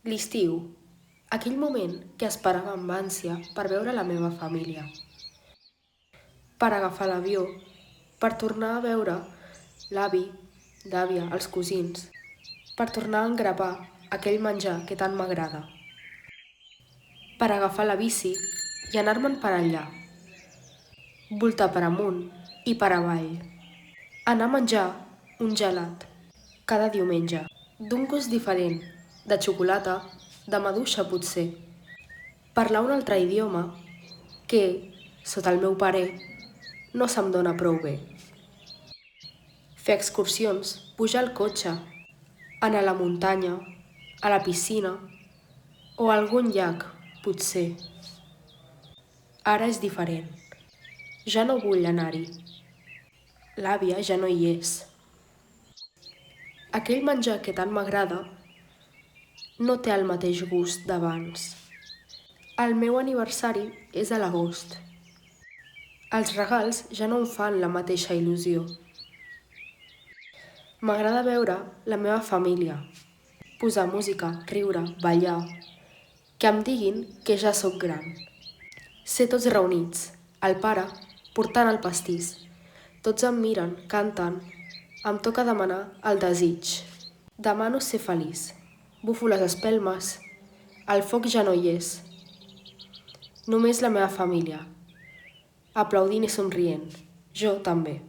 L'estiu, aquell moment que esperava amb ànsia per veure la meva família, per agafar l'avió, per tornar a veure l'avi, l'àvia, els cosins, per tornar a engrapar aquell menjar que tant m'agrada, per agafar la bici i anar-me'n per allà, voltar per amunt i per avall, anar a menjar un gelat cada diumenge, d'un gust diferent, de xocolata, de maduixa potser, parlar un altre idioma que, sota el meu parer, no se'm dona prou bé. Fer excursions, pujar al cotxe, anar a la muntanya, a la piscina o a algun llac, potser. Ara és diferent. Ja no vull anar-hi. L'àvia ja no hi és. Aquell menjar que tant m'agrada no té el mateix gust d'abans. El meu aniversari és a l'agost. Els regals ja no em fan la mateixa il·lusió. M'agrada veure la meva família, posar música, riure, ballar, que em diguin que ja sóc gran. Ser tots reunits, el pare portant el pastís, tots em miren, canten, em toca demanar el desig. Demano ser feliç, bufo les espelmes, el foc ja no hi és. Només la meva família, aplaudint i somrient, jo també.